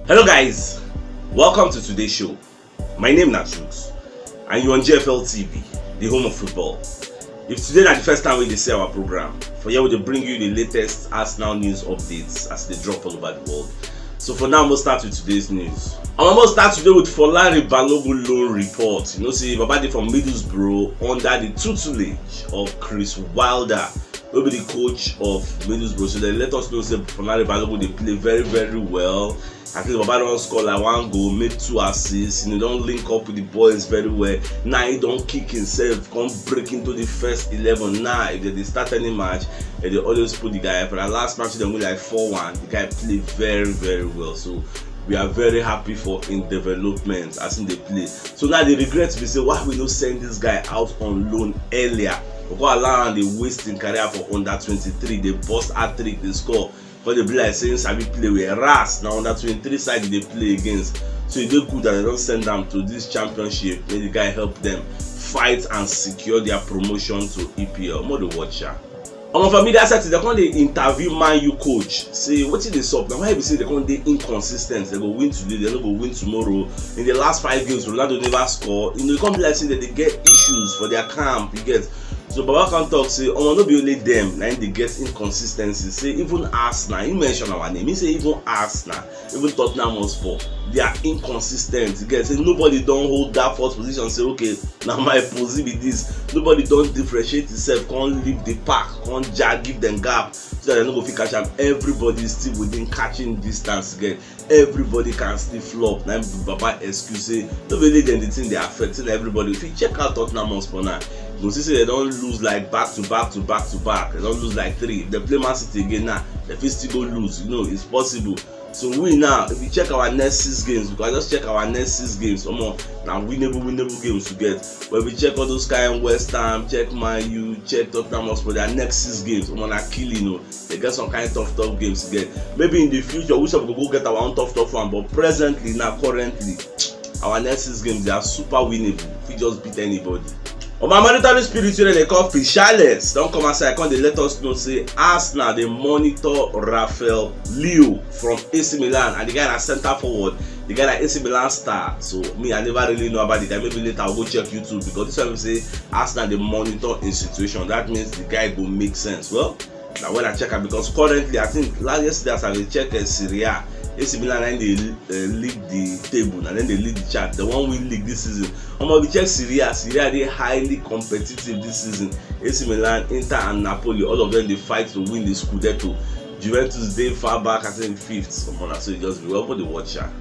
Hello guys, welcome to today's show. My name is CHUKS and you're on GFL TV, the home of football. If today is the first time we see our program, for here we bring you the latest Arsenal news updates as they drop all over the world. So for now, I'm going to start with today's news. I'm going to start today with Folari Balogun loan report. You know, see, Babadi from Middlesbrough under the tutelage of Chris Wilder will be the coach of Middlesbrough. So they let us know say Folari Balogun they play very well. I think Baba don't score like one goal, make 2 assists, and he don't link up with the boys very well. Now he don't kick himself, come break into the first 11. Now if they start any match, they always put the guy. For the last match they win like 4-1. The guy played very well. So we are very happy for in development as in they play. So now they regret we say why we don't send this guy out on loan earlier. Because allow they wasting career for under 23. They bust hat-trick, they score. Because they be like saying Sabi play with Ras. Now on that 23 side they play against. So it's very good that they don't send them to this championship. Let the guy help them fight and secure their promotion to EPL. More the watcher. On my media site, they come they interview Man U coach. Say what is the sub? Now why you say they come they inconsistent? They go win today, they don't go win tomorrow. In the last 5 games, Ronaldo never score. You know, you can't be like say that they get issues for their camp. You get. So Baba can talk say, oh, not be only them, now they get inconsistency. Say even Arsenal, he mention our name. He say even Arsenal, even Tottenham Hotspur, they are inconsistent. You get say nobody don't hold that first position. Say okay, now my position be this. Nobody don't differentiate itself. Can't leave the pack. Can't jag, give them gap so that they don't go fit catch them. Everybody is still within catching distance again. Everybody can still flop. Now Baba excuse say don't really them the thing they are affecting everybody. If you check out Tottenham Hotspur now, you see say they don't lose like back to back. They don't lose like 3. If they play Man City again now, they fit still go lose. You know, it's possible. So we now, if we check our next 6 games, because I just check our next 6 games, come on, now winnable games to get. But if we check all those kind of West Ham, check Man U, check Tottenham Hotspur, their next 6 games, come on, are killing, you know. They get some kind of tough games to get. Maybe in the future, we should go get our own tough one. But presently, now currently, our next 6 games they are super winnable. If we just beat anybody. On my monetary spirit they call Fichales. Don't come outside, they let us know say Arsenal they monitor Rafael Leo from AC Milan and the guy na center forward, the guy na AC Milan star. So me I never really know about the guy. Maybe later I'll go check YouTube because this time we say Arsenal they monitor in situation. That means the guy go make sense. Well, now when I check it because currently I think yesterday as I check Serie A, AC Milan and they lead the table and then they lead the chart. The one we league this season. We check Serie A they highly competitive this season. AC Milan, Inter and Napoli, all of them they fight to win the Scudetto. Juventus they far back I think 5th. So you just be well for the watcher.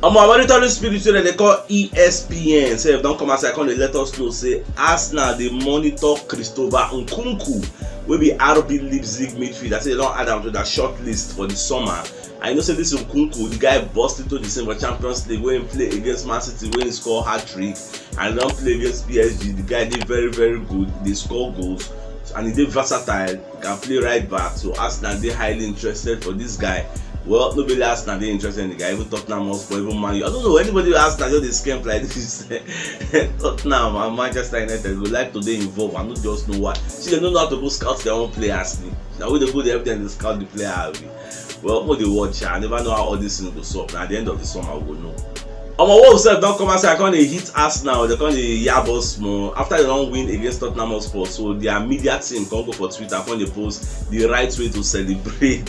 My monetary spirit they call ESPN. So if don't come outside, they let us know say Arsenal they monitor Christopher Nkunku will be RB Leipzig midfield. I say they don't add them to that short list for the summer. I know say this Nkunku, the guy burst into the December Champions League when he play against Man City, when he score hat-trick, and don't play against PSG. The guy did very good. They score goals and he did versatile. He can play right back. So Arsenal they highly interested for this guy. Well, nobody Arsenal they interested in the guy. Even Tottenham Hotspur, even Man U. I don't know anybody Arsenal just they scam like this. Tottenham and Manchester United would like to they involve and not just know why. See they don't know how to go scout their own players. Now when they go there, everything they scout the player. Well, what they watch, I never know how all these things go solve. Now at the end of the summer, we will know. On my wall self don't come outside, they hit Arsenal, they come the Yabos more after they don't win against Tottenham Hotspur. So their media team can go for Twitter, they post the right way to celebrate.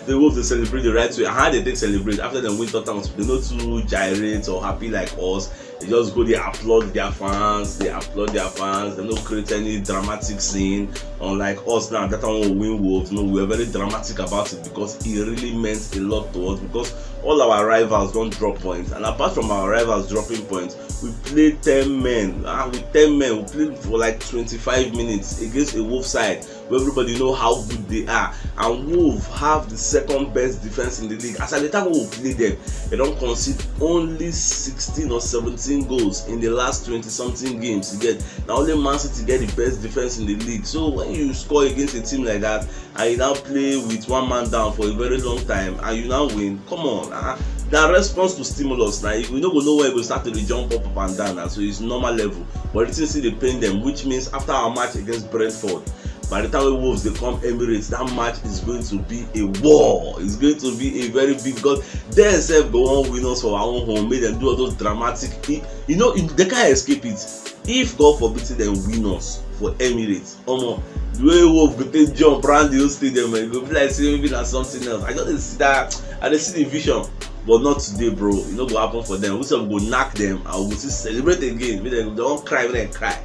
They will to celebrate the right way. And how they celebrate after they win Tottenham Hotspur, they not too gyrate or happy like us. They just go, they applaud their fans, they don't create any dramatic scene. Unlike us now, that time we win Wolves, no, we were very dramatic about it because it really meant a lot to us because all our rivals don't drop points. And apart from our rivals dropping points, we played 10 men. With 10 men, we played for like 25 minutes against a Wolves side where everybody know how good they are. And Wolves have the 2nd best defense in the league. As at the time we play them, they don't concede only 16 or 17 goals in the last 20-something games. You get now only Man City get the best defense in the league. So when you score against a team like that and you now play with 1 man down for a very long time and you now win, come on. The response to stimulus now, we don't know where we start to jump up and down now, so it's normal level. But it still they pain them, which means after our match against Brentford, By the time Wolves they come Emirates, that match is going to be a war. It's going to be a very big, because they themselves go on winners for our own home, make them do all those dramatic. You know, they can't escape it. If God forbid them win us for Emirates, the way Wolves go take jump around the whole stadium and go be like say maybe that's something else. I just see that, I just see the vision. But not today, bro. You know what happen for them. We still go knock them and we'll still celebrate again. They don't cry when they cry.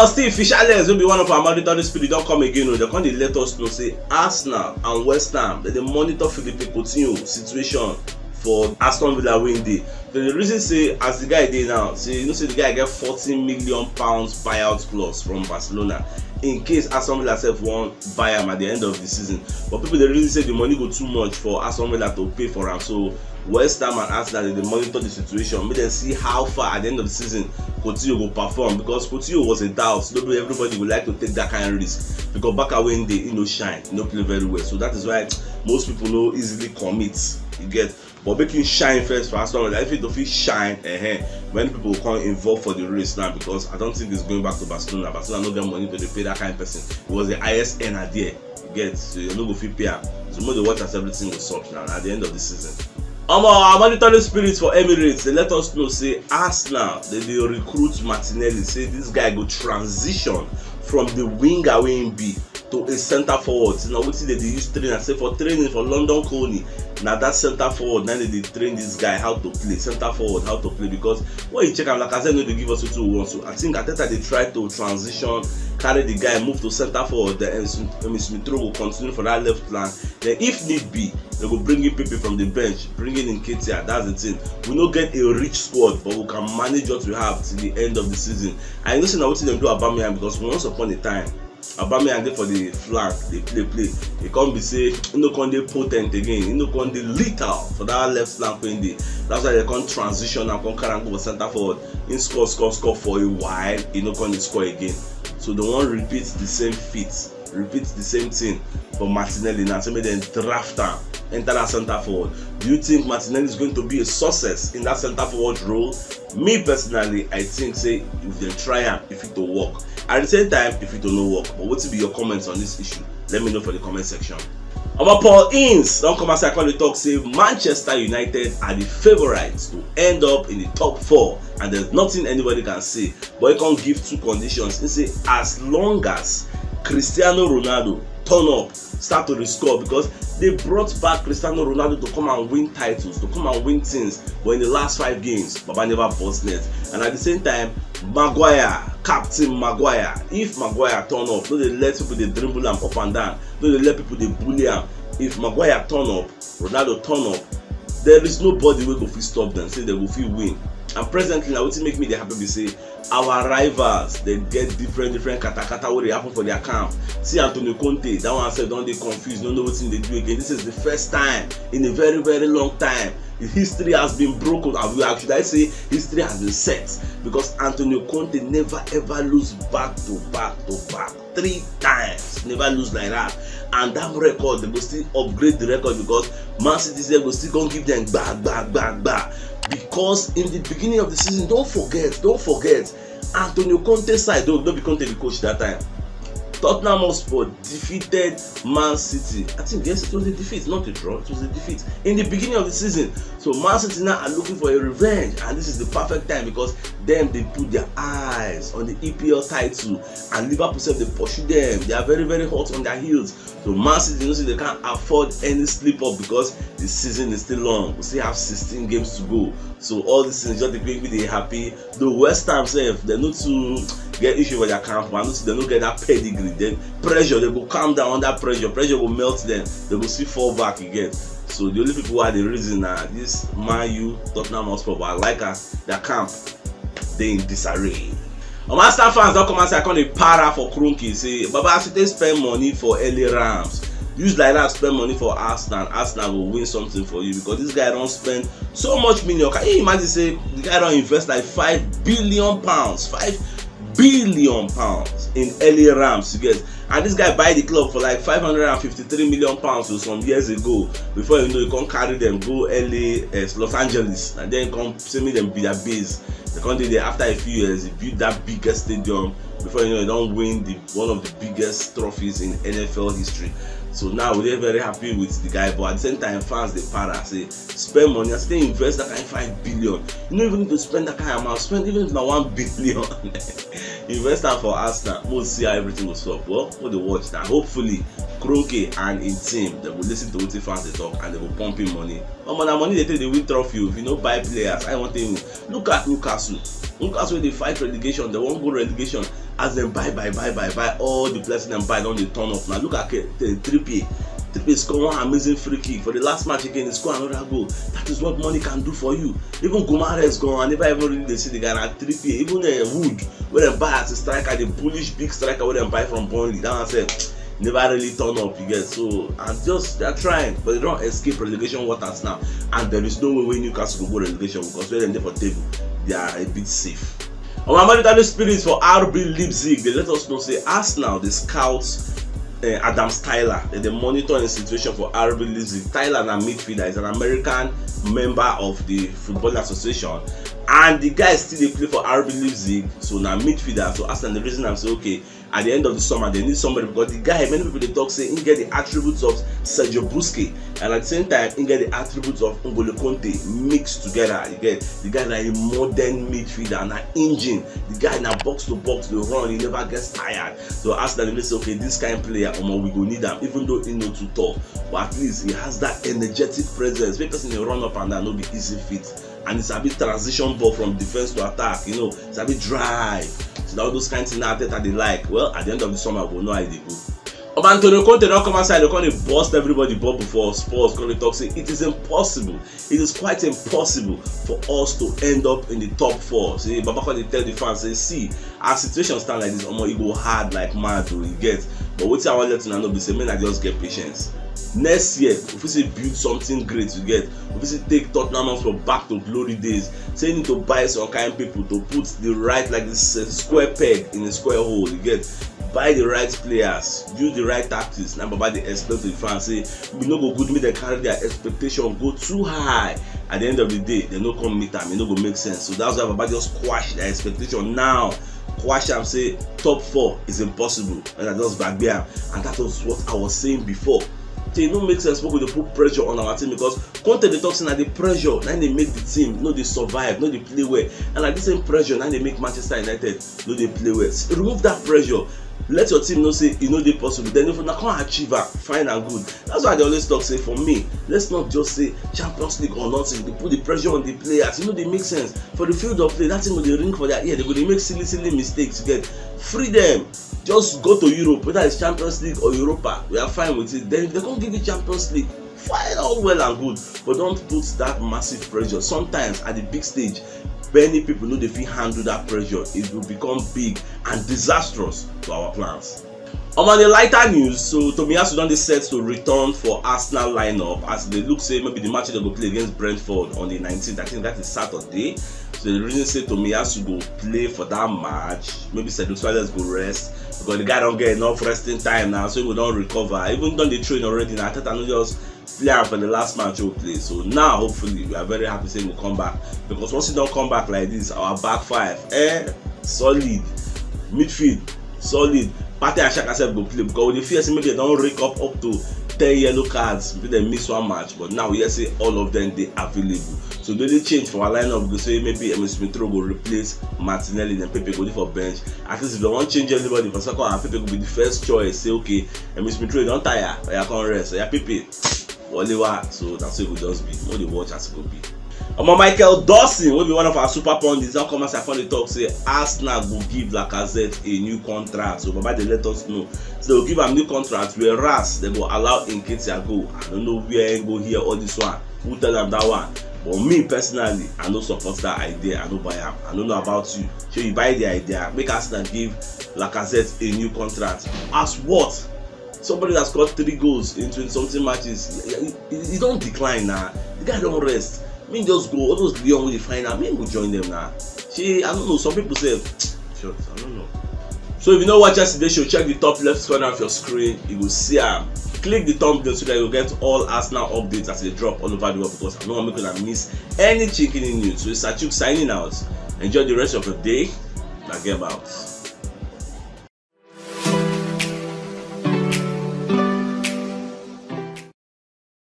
Still Fisherless will be one of our mandatory spirit. Don't come again. They can't let us know say Arsenal and West Ham they monitor Philippe Coutinho situation for Aston Villa win day. The reason say as the guy dey now, say you know say the guy get 14 million pounds buyout clause from Barcelona in case Aston Villa self wan buy him at the end of the season. But people they really say the money go too much for Aston Villa to pay for him. So West Ham and Arsenal they monitor the situation, make them see how far at the end of the season Coutinho will perform, because Coutinho was a doubt. So everybody would like to take that kind of risk, because back away they shine, play very well. So that is why most people no easily commit. You get, but making shine first for Aston Villa. If it don't shine, when people come involved for the race now, because I don't think it's going back to Barcelona. Barcelona no get money to pay that kind of person. It was the ISN idea. You get, so you no go fit pay. So more they watch as everything will stop now at the end of the season. Our mandatory spirits for Emirates, they let us know say Arsenal they recruit Martinelli, say this guy go transition from the winger wey be to a centre forward. Now wetin they use train, say for training for London Colney, now that centre forward now they train this guy how to play centre forward, how to play, because when you check am like I said, no they give us 2-1. So I think Arteta they try to transition, carry the guy, move to centre forward, then Smith Rowe will continue for that left flank. Then if need be, they will bring in Pepe from the bench, bring in Nketiah. That's the thing. We don't get a rich squad, but we can manage what we have till the end of the season. I know now what them do Aubameyang, because once upon a time, Aubameyang dey for the flank, they play. They can't be say, you know, can they potent again, you know, can they lethal for that left flank when they. That's why they can't transition and can carry and go centre forward. In score for a while, you know, can they score again. So they won't repeat the same feat, repeat the same thing for Martinelli now. So make them draft him, enter that centre forward. Do you think Martinelli is going to be a success in that centre forward role? Me personally, I think say if they try him, if it will work. At the same time, if it will not work. But what will be your comments on this issue? Let me know for the comment section. Paul Ince don't come as I call the talk say Manchester United are the favourites to end up in the top 4, and there's nothing anybody can say. But he can't give 2 conditions. He say as long as Cristiano Ronaldo turn up, start to rescore, because they brought back Cristiano Ronaldo to come and win titles, to come and win things. But in the last 5 games, Baba never bust net. And at the same time, Maguire, Captain Maguire, if Maguire turn up, no they let people they dribble him up and down, no they let people they bully him. If Maguire turn up, Ronaldo turn up, there is nobody who go fit stop them, say they will fit win. And presently now, what make me they happy be say our rivals they get different kata what they happen for their camp. See Antonio Conte, that one said don't they confused, don't know what they do again. This is the first time in a very long time history has been broken. Should I say history has been set, because Antonio Conte never ever lose back to back 3 times, never lose like that. And that record they will still upgrade the record, because Man City will still gonna give them back. Because in the beginning of the season, don't forget Antonio Conte's side, don't be Conte the coach that time. Tottenham Hotspur defeated Man City. I think yes, it was a defeat, not a draw. It was a defeat in the beginning of the season. So Man City now are looking for a revenge, and this is the perfect time, because them they put their eyes on the EPL title, and Liverpool said they pursue them. They are very hot on their heels. So Man City knows they can't afford any slip up, because the season is still long. We still have 16 games to go. So all these things just make me they happy. The West Ham self, they not to get issue with their camp, and they don't get that pedigree. Then pressure, they go calm down under pressure. Pressure will melt them. They will see fall back again. So the only people who are the reason now this Man U, Tottenham Hotspur, but I like us, their camp, they in disarray. Master fans don't come and say I can't para for Kroenke. Say Baba City spend money for early Rams. Use like that, spend money for Arsenal. Arsenal will win something for you, because this guy don't spend so much money. Can you imagine say the guy don't invest like £5 billion, £5 billion in early Rams to get, and this guy buy the club for like £553 million or some years ago. Before you know, you can't carry them go LA, Los Angeles, and then come send me them be their base. They can't do there after a few years. He built that biggest stadium before you know, they don't win one of the biggest trophies in NFL history. So now we're very happy with the guy, but at the same time, fans they para say spend money. I say invest that kind of 5 billion. You don't even need to spend that kind of amount. Spend even if not 1 billion. Invest that for Arsenal. We'll see how everything will stop. Well, we'll watch that. Hopefully, Kroenke and his team they will listen to what the fans they talk and they will pump in money. Oh man, the money they take they win trophy. If you know buy players, I want them. Look at Newcastle. Newcastle they fight relegation. They won't go relegation. As them buy all the players them buy don't they turn up. Now look at the Trippier score one amazing free kick for the last match again. He score another goal. That is what money can do for you. Even Gomares gone. I never even really see the guy at Trippier. Even Wood where they buy as a striker, the bullish big striker where they buy from Burnley. That one said never really turn up. You get so and just they're trying, but they don't escape relegation waters now. And there is no way Newcastle will go relegation because when they're there for table, they are a bit safe. On my monetary spirits for RB Leipzig, they let us know say Arsenal the scouts Adam Tyler, they monitor the situation for RB Leipzig. Tyler na midfielder, is an American member of the Football Association, and the guy still dey play for RB Leipzig, so na midfielder. So Arsenal the reason I'm say okay, at the end of the summer they need somebody because the guy many people they talk say he get the attributes of Sergio Busquets and at the same time he get the attributes of N'Golo Conte mixed together. You get the guy na a modern midfielder, na engine. The guy na box to box they run, he never gets tired. So Arsenal they say okay, this kind of player we go need him even though he not too tall, but at least he has that energetic presence. Because in the run up and down no be easy fit. And it's a bit transition ball from defense to attack, you know, it's a bit drive. So all those kinds of things that they like. Well, at the end of the summer, we'll know how they go. Antonio Conte don't come outside, they're going to bust everybody bubble for sports. Going to talk, say it is impossible. It is quite impossible for us to end up in the top 4. See, Babako they tell the fans, say, see, our situation stand like this, it go hard like mad to get. But what I want to let you know, be say, man, I just get patience. Next year, if we say build something great to get, if we say take Tottenham from back to glory days, say you need to buy some kind of people to put the right, like this square peg in a square hole, you get, buy the right players, use the right tactics. Now Baba they expect the fans say we no go good, make them carry their expectation go too high. At the end of the day, they no come meet them, it no go make sense. So that's why Baba just quash their expectation now. Quash am say top 4 is impossible, and I just back there, and that was what I was saying before. It don't make sense for we to put pressure on our team because Conte they talk saying that the pressure now they make the team, no they survive, no they play well, and like the same pressure now they make Manchester United, no they play well. So remove that pressure. Let your team know say you know they possible. Then if you can't achieve it, fine and good. That's why they always talk say for me, let's not just say Champions League or nothing. They put the pressure on the players. You know they make sense for the field of play. That thing will they ring for their ear. They go they make silly mistakes. You get free them. Just go to Europe, whether it's Champions League or Europa. We are fine with it. Then if they can't give you Champions League, fine, all well and good. But don't put that massive pressure. Sometimes at the big stage, many people know they feel handle that pressure. It will become big and disastrous to our plans. On the lighter news, so Tomiyasu don dey set to return for Arsenal lineup as they look say maybe the match they go play against Brentford on the 19th. I think that is Saturday. So the reason say Tomiyasu go play for that match. Maybe Cedric Soares go rest because the guy don't get enough resting time now, so he don't recover. Even though they train already now, I thought I know just play him for the last match he'll play. So now hopefully we are very happy saying he'll come back because once he don't come back like this, our back 5, solid, midfield, solid. Partey and Xhaka self go play because with the fear maybe they don't rake up to 10 yellow cards, maybe they miss one match. But now we say all of them they available. So they change for our lineup because say maybe Emil Smith Rowe will replace Martinelli, then Pepe go for bench. At least if they want to change anybody for second half, Pepe will be the first choice. Say okay, Emil Smith Rowe don't tire, but you can't rest. So yeah, Pepe, whatever. So that's what it will just be. What the watch as it will be. Michael Dawson will be one of our super pundits. Now come as I found the talk say Arsenal will give Lacazette a new contract. So Baba they let us know. So they'll give him new contract whereas they will allow Nketiah go. I don't know where he go here all this one. Who tell them that one? But me personally, I don't support that idea. I don't buy him. I don't know about you. So you buy the idea. Make Arsenal give Lacazette a new contract. As what? Somebody that's got 3 goals in 20-something matches. He don't decline now. The guy don't rest. I mean, just go. All those Leon will find out. Me go join them now. I don't know. Some people say, sure, I don't know. So if you know what yesterday show, check the top left corner of your screen. You will see click the thumbnail so that you get all Arsenal updates as they drop all over the world because I don't want to miss any chicken in news. So it's CHUKS signing out. Enjoy the rest of your day. Now get out.